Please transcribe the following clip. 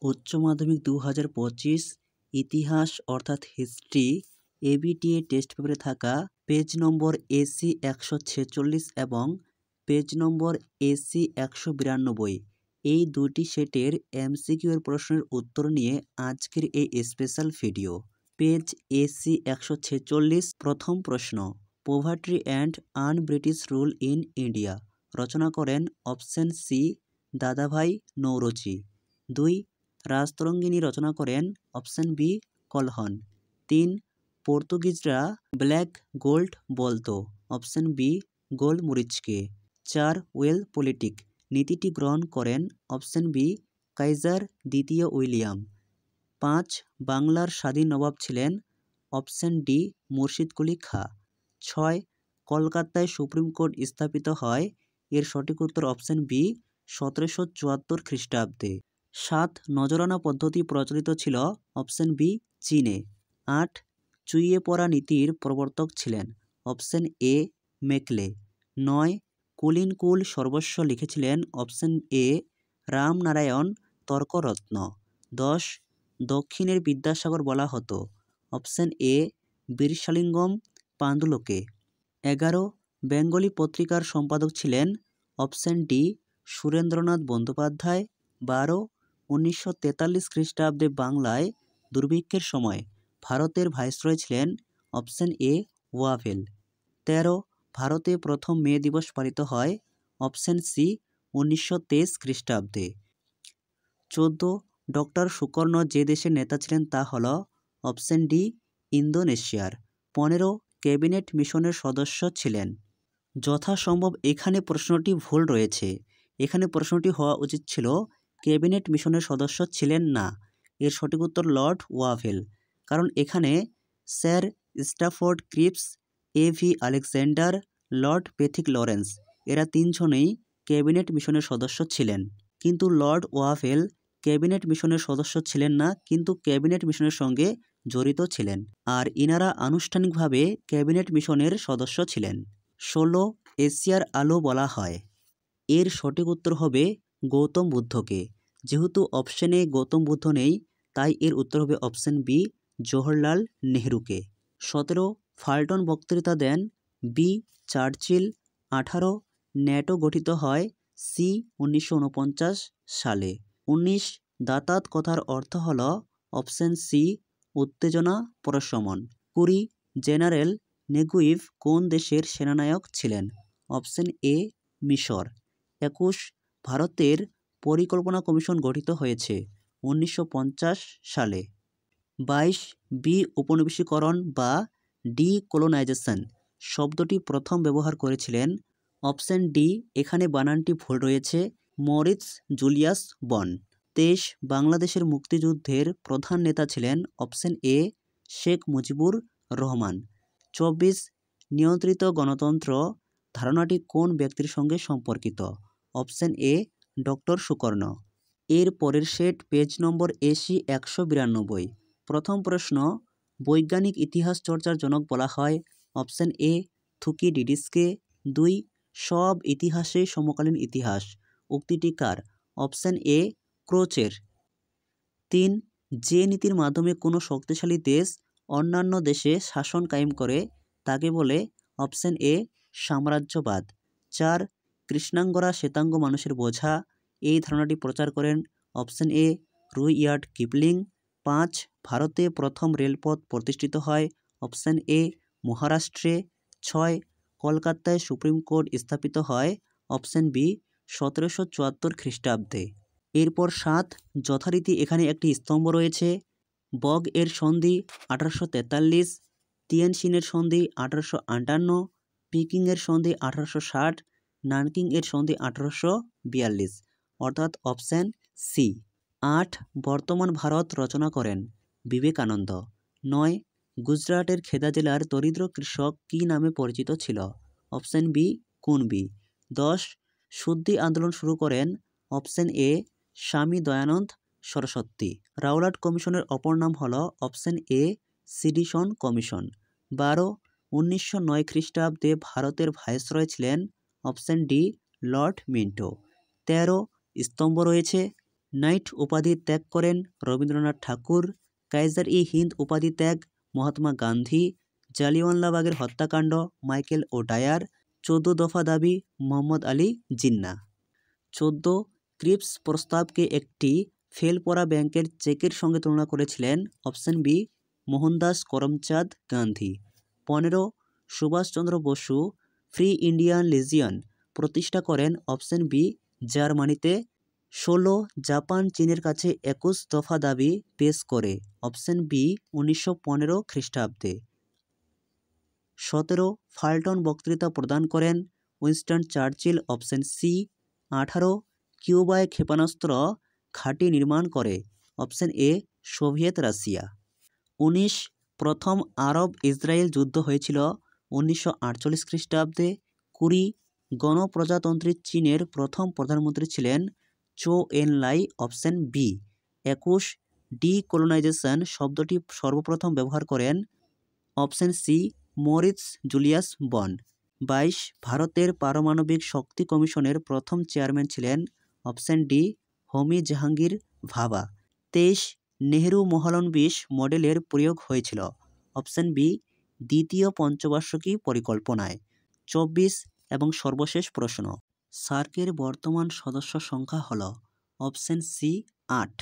উচ্চ মাধ্যমিক 2025 ইতিহাস অর্থাৎ হিস্ট্রি এবিটিএ টেস্ট পেপারে থাকা পেজ নম্বর এসি 146 এবং পেজ নম্বর এসি 192 এই দুটি সেটের এমসিকিউ এর প্রশ্নের উত্তর নিয়ে আজকের এই স্পেশাল ভিডিও। পেজ এসি 146 প্রথম প্রশ্ন, poverty and un British rule in India. রচনা করেন অপশন সি দাদাভাই নৌরোজি। 2. রাজতরঙ্গিনী রচনা করেন অপশন বি কলহন। 3. পর্তুগিজরা ব্ল্যাক গোল্ড বলতো অপশন বি গোল মরিচকে। 4. ওয়েল পলিটিক নীতিটি গ্রহণ করেন অপশন বি কাইজার দ্বিতীয় উইলিয়াম। 5. বাংলার স্বাধীন নবাব ছিলেন অপশন ডি মুর্শিদ কুলি খাঁ। 6. কলকাতায় সুপ্রিম কোর্ট স্থাপিত হয়, এর সঠিক উত্তর অপশন বি 1774 খ্রিস্টাব্দে। 7. নজরানা পদ্ধতি প্রচলিত ছিল অপশন বি চীনে। 8. চুইয়ে পড়া নীতির প্রবর্তক ছিলেন অপশন এ মেকলে। 9. কুলীনকুল সর্বস্ব লিখেছিলেন অপশন এ রামনারায়ণ তর্করত্ন। 10. দক্ষিণের বিদ্যাসাগর বলা হতো অপশন এ বীরসালিঙ্গম পান্ডুলকে। 11. বেঙ্গলি পত্রিকার সম্পাদক ছিলেন অপশন ডি সুরেন্দ্রনাথ বন্দ্যোপাধ্যায়। 12. 1943 খ্রিস্টাব্দে বাংলায় দুর্ভিক্ষের সময় ভারতের ভাইসরয় ছিলেন অপশন এ ওয়াভেল। 13. ভারতে প্রথম মে দিবস পালিত হয় অপশন সি 1923 খ্রিস্টাব্দে। 14. ডক্টর সুকর্ণ যে দেশের নেতা ছিলেন তা হল অপশন ডি ইন্দোনেশিয়ার। 15. ক্যাবিনেট মিশনের সদস্য ছিলেন। যথাসম্ভব এখানে প্রশ্নটি ভুল রয়েছে। এখানে প্রশ্নটি হওয়া উচিত ছিল ক্যাবিনেট মিশনের সদস্য ছিলেন না। এর সঠিক উত্তর লর্ড ওয়াভেল, কারণ এখানে sir Stafford Cripps, A V Alexander, lord Pethick Lawrence এরা তিনজনেই ক্যাবিনেট মিশনের সদস্য ছিলেন, কিন্তু লর্ড ওয়াভেল ক্যাবিনেট মিশনের সদস্য ছিলেন না, কিন্তু ক্যাবিনেট মিশনের সঙ্গে জড়িত ছিলেন, আর ইনারা আনুষ্ঠানিকভাবে ক্যাবিনেট মিশনের সদস্য ছিলেন। 16. এশিয়ার আলো বলা হয়, এর সঠিক উত্তর হবে গৌতম বুদ্ধকে। যেহেতু অপশনে গৌতম বুদ্ধ নেই, তাই এর উত্তর হবে অপশন বি জওহরলাল নেহরুকে। 17. ফাল্টন বক্তৃতা দেন বি চার্চিল। 18. ন্যাটো গঠিত হয় সি 1949 সালে। 19. দাতাত কথার অর্থ হল অপশন সি উত্তেজনা প্রশমন। 20. জেনারেল নেগুইভ কোন দেশের সেনানায়ক ছিলেন অপশন এ মিশর। 21. ভারতের পরিকল্পনা কমিশন গঠিত হয়েছে 1950 সালে। 22. বি উপনিবেশীকরণ বা ডিকোলোনাইজেশন শব্দটি প্রথম ব্যবহার করেছিলেন অপশন ডি, এখানে বানানটি ভুল রয়েছে, মরিৎস জুলিয়াস বন। 23. বাংলাদেশের মুক্তিযুদ্ধের প্রধান নেতা ছিলেন অপশন এ শেখ মুজিবুর রহমান। 24. নিয়ন্ত্রিত গণতন্ত্র ধারণাটি কোন ব্যক্তির সঙ্গে সম্পর্কিত অপশন এ ডক্টর সুকর্ণ। এর পরের সেট পেজ নম্বর এসি 192। প্রথম প্রশ্ন, বৈজ্ঞানিক ইতিহাস চর্চার জনক বলা হয় অপশন এ থুকিডিডিসকে। 2. সব ইতিহাসে সমকালীন ইতিহাস উক্তিটি কার অপশন এ ক্রোচের। 3. যে নীতির মাধ্যমে কোনো শক্তিশালী দেশ অন্যান্য দেশে শাসন কায়েম করে তাকে বলে অপশন এ সাম্রাজ্যবাদ। 4. কৃষ্ণাঙ্গরা শ্বেতাঙ্গ মানুষের বোঝা, এই ধারণাটি প্রচার করেন অপশন এ রুইয়ার্ড কিপলিং। 5. ভারতে প্রথম রেলপথ প্রতিষ্ঠিত হয় অপশন এ মহারাষ্ট্রে। 6. কলকাতায় সুপ্রিম কোর্ট স্থাপিত হয় অপশন বি 1774 খ্রিস্টাব্দে। এরপর 7. যথারীতি এখানে একটি স্তম্ভ রয়েছে। বগ এর সন্ধি 1843, তিয়ানসিনের সন্ধি 1858, পিকিং এর সন্ধি 1860, নানকিং এর সন্ধি 1842, অর্থাৎ অপশন সি। 8. বর্তমান ভারত রচনা করেন বিবেকানন্দ। 9. গুজরাটের খেদা জেলার দরিদ্র কৃষক কী নামে পরিচিত ছিল অপশন বি কুনবি। 10. শুদ্ধি আন্দোলন শুরু করেন অপশন এ স্বামী দয়ানন্দ সরস্বতী। রাওলাট কমিশনের অপর নাম হল অপশন এ সিডিশন কমিশন। 12. 1909 খ্রিস্টাব্দে ভারতের ভাইসরয় ছিলেন অপশন ডি লর্ড মিন্টো। 13. স্তম্ভ রয়েছে নাইট উপাধি ত্যাগ করেন রবীন্দ্রনাথ ঠাকুর। কাইজার-ই-হিন্দ উপাধি ত্যাগ মহাত্মা গান্ধী। জালিয়ানওয়ালাবাগের হত্যাকাণ্ড মাইকেল ও'ডায়ার। 14 দফা দাবি মোহাম্মদ আলী জিন্নাহ। 14 ক্রিপস প্রস্তাবকে একটি ফেল পড়া ব্যাংকের চেকের সঙ্গে তুলনা করেছিলেন। Option B Mohandas Karamchand Gandhi. 15 Subhash Chandra Bose free Indian legion প্রতিষ্ঠা করেন। অপশন বি জার্মানিতে। 16 জাপান চীনের কাছে 21 দফা দাবি পেশ করে। অপশন বি 1915 খ্রিস্টাব্দে। 17 ফাল্টন বক্তৃতা প্রদান করেন উইনস্টন চার্চিল। Option C. 18 কিউবায় ক্ষেপণাস্ত্র ঘাঁটি নির্মাণ করে। Option A Soviet Russia. 19 প্রথম আরব ইসরায়েল যুদ্ধ হয়েছিল 1948 খ্রিস্টাব্দে। 20 গণপ্রজাতন্ত্রী চীনের প্রথম প্রধানমন্ত্রী ছিলেন Chou En Lai. Option B. 21 decolonisation শব্দটি সর্বপ্রথম ব্যবহার করেন। অপশন সি মরিৎস জুলিয়াস বন। 22 ভারতের পারমাণবিক শক্তি কমিশনের প্রথম চেয়ারম্যান ছিলেন। অপশন ডি হোমি জাহাঙ্গীর ভাবা। 23 নেহেরু মহালনবিশ মডেলের প্রয়োগ হয়েছিল। অপশন বি দ্বিতীয় পঞ্চবার্ষিকী পরিকল্পনায়। 24 এবং সর্বশেষ প্রশ্ন, সার্কের বর্তমান সদস্য সংখ্যা হল। Option C 8।